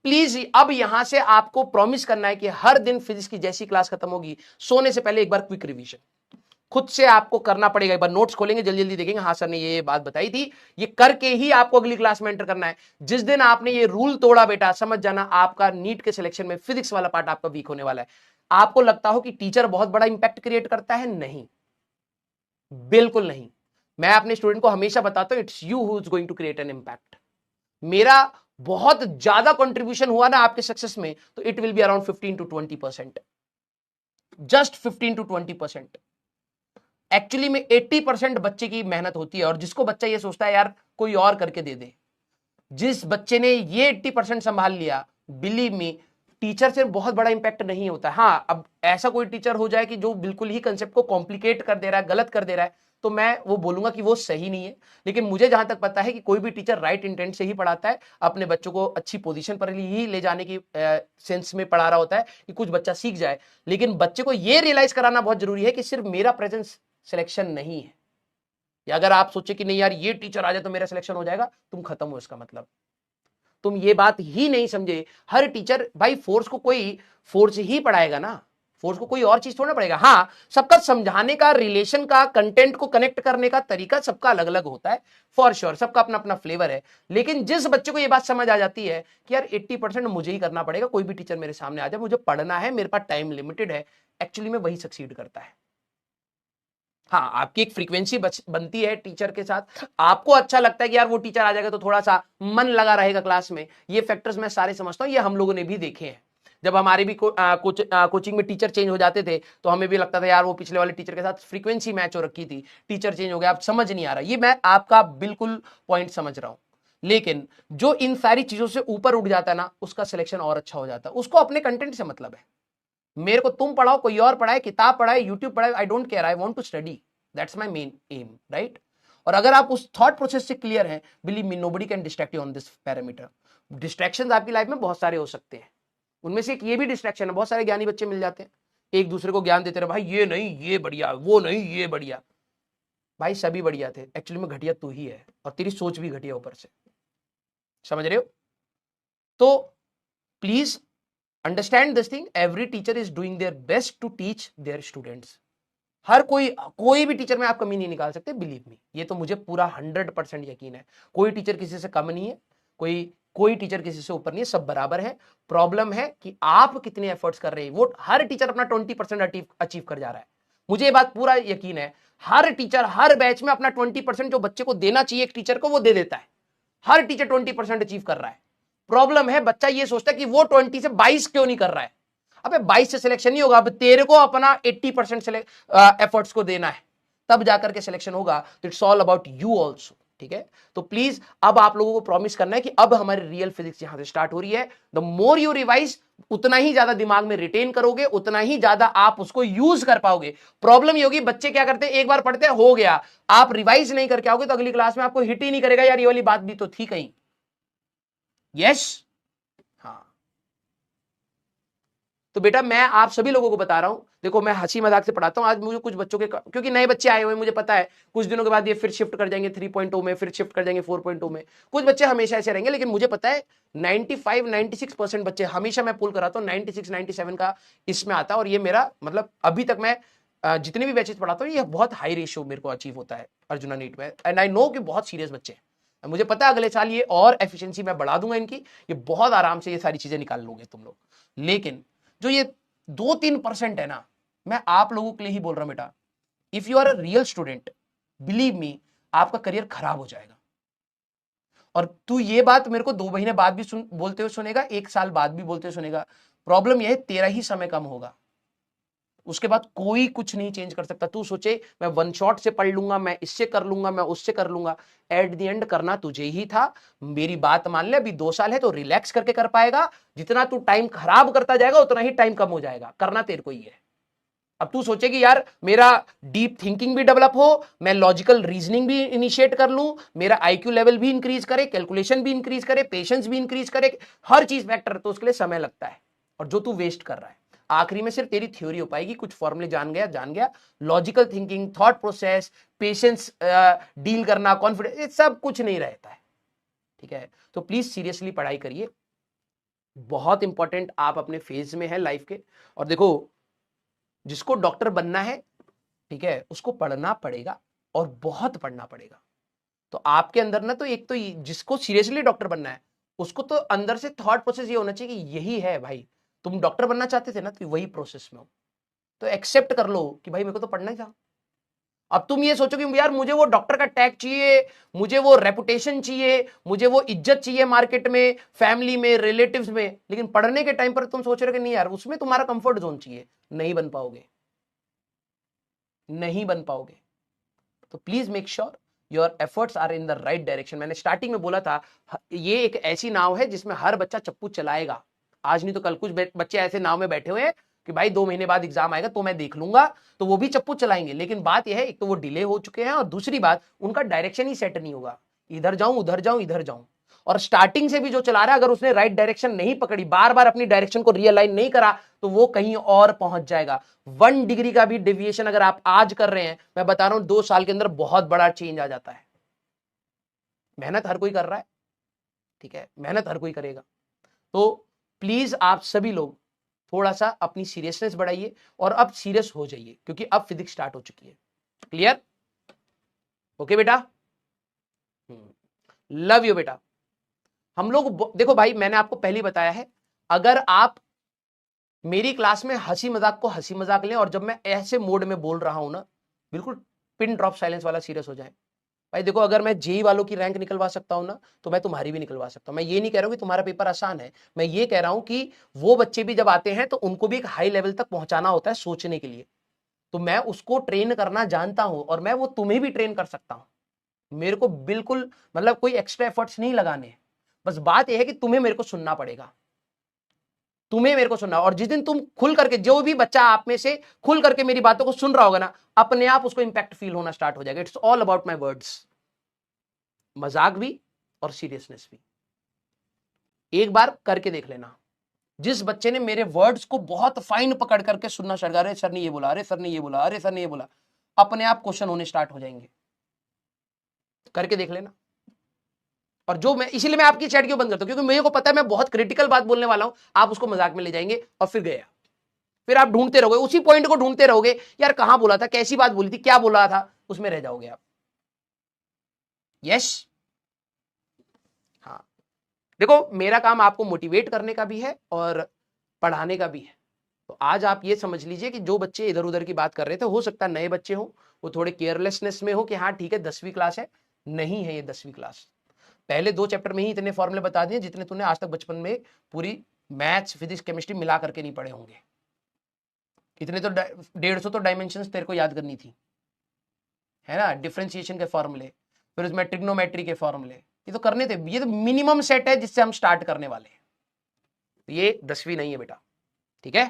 Please अब यहां से आपको प्रॉमिस करना है कि हर दिन फिजिक्स की जैसी क्लास खत्म होगी, सोने से पहले एक बार क्विक रिवीजन खुद से आपको करना पड़ेगा। एक बार नोट्स खोलेंगे, जल्दी जल्दी देखेंगे, हाँ सर ने ये बात बताई थी, ये करके ही आपको अगली क्लास में एंटर करना है। जिस दिन आपने ये रूल तोड़ा बेटा, समझ जाना आपका नीट के सिलेक्शन में फिजिक्स वाला पार्ट आपका वीक होने वाला है। आपको लगता हो कि टीचर बहुत बड़ा इंपैक्ट क्रिएट करता है, नहीं, बिल्कुल नहीं। मैं अपने स्टूडेंट को हमेशा बताता हूं, it's you who is going to create an impact. मेरा बहुत ज्यादा कंट्रीब्यूशन हुआ ना आपके सक्सेस में, तो it will be around 15 to 20%, just 15 to 20%। Actually में 80% बच्चे की मेहनत होती है, और जिसको बच्चा ये सोचता है यार कोई और करके दे दे, जिस बच्चे ने ये 80% संभाल लिया, बिलीव मी, टीचर से बहुत बड़ा इंपैक्ट नहीं होता। हाँ, अब ऐसा कोई टीचर हो जाए कि जो बिल्कुल ही कंसेप्ट को कॉम्प्लिकेट कर दे रहा है, गलत कर दे रहा है, तो मैं वो बोलूंगा कि वो सही नहीं है। लेकिन मुझे जहां तक पता है कि कोई भी टीचर राइट इंटेंट से ही पढ़ाता है, अपने बच्चों को अच्छी पोजीशन पर ही ले जाने की सेंस में पढ़ा रहा होता है कि कुछ बच्चा सीख जाए। लेकिन बच्चे को यह रियलाइज कराना बहुत जरूरी है कि सिर्फ मेरा प्रेजेंस सिलेक्शन नहीं है। या अगर आप सोचे कि नहीं यार ये टीचर आ जाए तो मेरा सिलेक्शन हो जाएगा, तुम खत्म हो। इसका मतलब तुम ये बात ही नहीं समझे। हर टीचर भाई फोर्स को कोई फोर्स ही पढ़ाएगा ना, फोर्स को कोई और चीज थोड़ा पड़ेगा। हाँ, सबका समझाने का, रिलेशन का, कंटेंट को कनेक्ट करने का तरीका सबका अलग अलग होता है, फॉर श्योर, सबका अपना अपना फ्लेवर है। लेकिन जिस बच्चे को ये बात समझ आ जाती है कि यार 80% मुझे ही करना पड़ेगा, कोई भी टीचर मेरे सामने आ जाए, मुझे पढ़ना है, मेरे पास टाइम लिमिटेड है, एक्चुअली में वही सक्सीड करता है। हाँ, आपकी एक फ्रीक्वेंसी बनती है टीचर के साथ, आपको अच्छा लगता है कि यार वो टीचर आ जाएगा तो थोड़ा सा मन लगा रहेगा क्लास में। ये फैक्टर्स मैं सारे समझता हूं, ये हम लोगों ने भी देखे हैं। जब हमारे भी कोचिंग में टीचर चेंज हो जाते थे तो हमें भी लगता था यार वो पिछले वाले टीचर के साथ फ्रीक्वेंसी मैच हो रखी थी, टीचर चेंज हो गया, अब समझ नहीं आ रहा। ये मैं आपका बिल्कुल पॉइंट समझ रहा हूं। लेकिन जो इन सारी चीजों से ऊपर उठ जाता है ना, उसका सिलेक्शन और अच्छा हो जाता है। उसको अपने कंटेंट से मतलब है। मेरे को तुम पढ़ाओ, कोई और पढ़ाए, किताब पढ़ाए, यूट्यूब पढ़ाए, I don't care, I want to study, that's my main aim, right. और अगर आप उस थॉट प्रोसेस से क्लियर हैं, believe me nobody can distract you on this parameter. Distractions आपकी लाइफ में बहुत सारे हो सकते हैं, उनमें से एक ये भी डिस्ट्रैक्शन है। बहुत सारे ज्ञानी बच्चे मिल जाते हैं, एक दूसरे को ज्ञान देते रहे, भाई ये नहीं ये बढ़िया, वो नहीं ये बढ़िया। भाई सभी बढ़िया थे, एक्चुअली में घटिया तू ही है, और तेरी सोच भी घटिया ऊपर से, समझ रहे हो। तो please understand this thing, every teacher is doing their best to teach their students. हर कोई भी टीचर में आप कमी नहीं निकाल सकते, बिलीव मी, ये तो मुझे पूरा 100% यकीन है। कोई टीचर किसी से कम नहीं है, कोई टीचर किसी से ऊपर नहीं है, सब बराबर है। प्रॉब्लम है कि आप कितने एफर्ट्स कर रहे हैं। वो हर टीचर अपना 20% अचीव कर जा रहा है, मुझे ये बात पूरा यकीन है। हर टीचर हर बैच में अपना 20% जो बच्चे को देना चाहिए एक टीचर को, वो दे देता है। हर टीचर 20% अचीव कर रहा है। प्रॉब्लम है बच्चा ये सोचता है कि वो 20 से 22 क्यों नहीं कर रहा है। अबे 22 से सिलेक्शन नहीं होगा, अब तेरे को अपना 80% एफर्ट्स को देना है, तब जाकर के सिलेक्शन होगा। तो it's all about you also, ठीक है। तो प्लीज अब आप लोगों को प्रॉमिस करना है कि अब हमारी रियल फिजिक्स यहां से स्टार्ट हो रही है। द मोर यू रिवाइज, उतना ही ज्यादा दिमाग में रिटेन करोगे, उतना ही ज्यादा आप उसको यूज कर पाओगे। प्रॉब्लम ये होगी, बच्चे क्या करते हैं, एक बार पढ़ते हो गया, आप रिवाइज नहीं करके आओगे तो अगली क्लास में आपको हिट ही नहीं करेगा, यार ये वाली बात भी तो थी कहीं। यस, हाँ। तो बेटा मैं आप सभी लोगों को बता रहा हूं, देखो मैं हंसी मजाक से पढ़ाता हूं। आज मुझे कुछ बच्चों के, क्योंकि नए बच्चे आए हुए हैं, मुझे पता है कुछ दिनों के बाद ये फिर शिफ्ट कर जाएंगे 3.0 में, फिर शिफ्ट कर जाएंगे 4.0 में। कुछ बच्चे हमेशा ऐसे रहेंगे, लेकिन मुझे पता है 95-96% बच्चे हमेशा मैं पुल कराता हूं, 96-97 का इसमें आता है। और ये मेरा मतलब अभी तक मैं जितने भी बैचेस पढ़ाता हूँ, ये बहुत हाई रेशियो मेरे को अचीव होता है अर्जुना नीट में। एंड आई नो कि बहुत सीरियस बच्चे हैं, मुझे पता है अगले साल ये और एफिशिएंसी मैं बढ़ा दूंगा इनकी, ये बहुत आराम से ये सारी चीजें निकाल लोगे तुम लोग। लेकिन जो ये 2-3% है ना, मैं आप लोगों के लिए ही बोल रहा हूं बेटा, if you are a real student, believe me, आपका करियर खराब हो जाएगा। और तू ये बात मेरे को 2 महीने बाद भी बोलते हुए सुनेगा, 1 साल बाद भी बोलते हुए सुनेगा। प्रॉब्लम यह है, तेरा ही समय कम होगा, उसके बाद कोई कुछ नहीं चेंज कर सकता। तू सोचे मैं वन शॉट से पढ़ लूंगा, मैं इससे कर लूंगा, मैं उससे कर लूंगा, एट द एंड करना तुझे ही था। मेरी बात मान ले, अभी 2 साल है तो रिलैक्स करके कर पाएगा। जितना तू टाइम खराब करता जाएगा उतना ही टाइम कम हो जाएगा, करना तेरे को ही है। अब तू सोचे कि यार मेरा डीप थिंकिंग भी डेवलप हो, मैं लॉजिकल रीजनिंग भी इनिशिएट कर लूं, मेरा आईक्यू लेवल भी इंक्रीज करे, कैलकुलेशन भी इंक्रीज करे, पेशेंस भी इंक्रीज करे, हर चीज फैक्टर, तो उसके लिए समय लगता है, और जो तू वेस्ट कर रहा है। आखिरी में सिर्फ तेरी थ्योरी हो पाएगी, कुछ फॉर्मूले जान गया, logical thinking, thought process, patience, deal करना, कॉन्फिडेंस, ये सब कुछ नहीं रहता है, ठीक है। तो प्लीज सीरियसली पढ़ाई करिए। बहुत इंपॉर्टेंट, आप अपने फेज में है लाइफ के। और देखो, जिसको डॉक्टर बनना है, ठीक है, उसको पढ़ना पड़ेगा और बहुत पढ़ना पड़ेगा। तो आपके अंदर ना, तो एक तो जिसको सीरियसली डॉक्टर बनना है, उसको तो अंदर से थॉट प्रोसेस ये होना चाहिए कि यही है भाई, तुम डॉक्टर बनना चाहते थे ना, तो वही प्रोसेस में हो, तो एक्सेप्ट कर लो कि भाई मेरे को तो पढ़ना ही था। अब तुम ये सोचो कि यार मुझे वो डॉक्टर का टैग चाहिए, मुझे वो रेपुटेशन चाहिए, मुझे वो इज्जत चाहिए मार्केट में, फैमिली में, रिलेटिव्स में, लेकिन पढ़ने के टाइम पर तुम सोच रहे हो कि नहीं यार, उसमें तुम्हारा कंफर्ट जोन चाहिए, नहीं बन पाओगे, नहीं बन पाओगे। तो please make sure your efforts are in the right direction. मैंने स्टार्टिंग में बोला था, ये एक ऐसी नाव है जिसमें हर बच्चा चप्पू चलाएगा, आज नहीं तो कल। कुछ बच्चे ऐसे नाव में बैठे हुए हैं कि भाई 2 महीने बाद एग्जाम आएगा तो मैं देख लूंगा, तो वो भी चप्पू चलाएंगे। लेकिन बात यह है, एक तो वो डिले हो चुके हैं, और दूसरी बात उनका डायरेक्शन ही सेट नहीं होगा, इधर जाऊं उधर जाऊं इधर जाऊं। और स्टार्टिंग से भी जो चला रहा है, अगर उसने राइट डायरेक्शन नहीं पकड़ी, बार बार अपनी डायरेक्शन को रियलाइन नहीं करा, तो वो कहीं और पहुंच जाएगा। 1 डिग्री का भी डेविएशन अगर आप आज कर रहे हैं, मैं बता रहा हूं 2 साल के अंदर बहुत बड़ा चेंज आ जाता है। मेहनत हर कोई कर रहा है, ठीक है, मेहनत हर कोई करेगा। तो प्लीज आप सभी लोग थोड़ा सा अपनी सीरियसनेस बढ़ाइए और अब सीरियस हो जाइए, क्योंकि अब फिजिक्स स्टार्ट हो चुकी है। क्लियर? ओके बेटा, लव यू बेटा। हम लोग देखो भाई, मैंने आपको पहले बताया है, अगर आप मेरी क्लास में हंसी मजाक को हंसी मजाक लें, और जब मैं ऐसे मोड में बोल रहा हूं ना, बिल्कुल पिन ड्रॉप साइलेंस वाला सीरियस हो जाए। भाई देखो, अगर मैं जेई वालों की रैंक निकलवा सकता हूं ना, तो मैं तुम्हारी भी निकलवा सकता हूं। मैं ये नहीं कह रहा हूं कि तुम्हारा पेपर आसान है, मैं ये कह रहा हूं कि वो बच्चे भी जब आते हैं तो उनको भी एक हाई लेवल तक पहुंचाना होता है सोचने के लिए। तो मैं उसको ट्रेन करना जानता हूं, और मैं वो तुम्हें भी ट्रेन कर सकता हूं। मेरे को बिल्कुल मतलब कोई एक्स्ट्रा एफर्ट्स नहीं लगाने, बस बात यह है कि तुम्हें मेरे को सुनना पड़ेगा, तुम्हें मेरे को सुनना। और जिस दिन तुम खुल करके, जो भी बच्चा आप में से खुल करके मेरी बातों को सुन रहा होगा ना, अपने आप उसको इंपैक्ट फील होना स्टार्ट हो जाएगा। It's all about my words, मजाक भी और सीरियसनेस भी। एक बार करके देख लेना। जिस बच्चे ने मेरे वर्ड्स को बहुत फाइन पकड़ करके सुनना स्टार्ट, अरे सर ने ये बोला, अरे सर ने ये बोला, अरे सर ने ये बोला, अपने आप क्वेश्चन होने स्टार्ट हो जाएंगे। करके देख लेना। और जो मैं, इसीलिए मैं आपकी चैट क्यों बंद करता हूं, क्योंकि मेरे को पता है मैं बहुत क्रिटिकल बात बोलने वाला हूं, आप उसको मजाक में ले जाएंगे और फिर गया, फिर आप ढूंढते रहोगे, उसी पॉइंट को ढूंढते रहोगे, यार कहां बोला था, कैसी बात बोली थी, क्या बोला था, उसमें रह जाओगे आप। यस, हाँ। देखो, मेरा काम आपको मोटिवेट करने का भी है और पढ़ाने का भी है। तो आज आप ये समझ लीजिए कि जो बच्चे इधर उधर की बात कर रहे थे, हो सकता है नए बच्चे हो, वो थोड़े केयरलेसनेस में हो कि हाँ ठीक है 10वीं क्लास है। नहीं है ये 10वीं क्लास। पहले 2 चैप्टर में ही इतने फॉर्मूले बता दिए जितने तूने आज तक बचपन में पूरी मैथ्स फिजिक्स केमिस्ट्री मिला करके नहीं पढ़े होंगे। इतने तो 150 तो डायमेंशंस तेरे को याद करनी थी, है ना, डिफरेंशिएशन के फॉर्मूले, फिर उसमें ट्रिग्नोमेट्री के फॉर्मूले, ये तो करने थे। ये तो मिनिमम सेट है जिससे हम स्टार्ट करने वाले हैं। ये 10वीं नहीं है बेटा, ठीक है।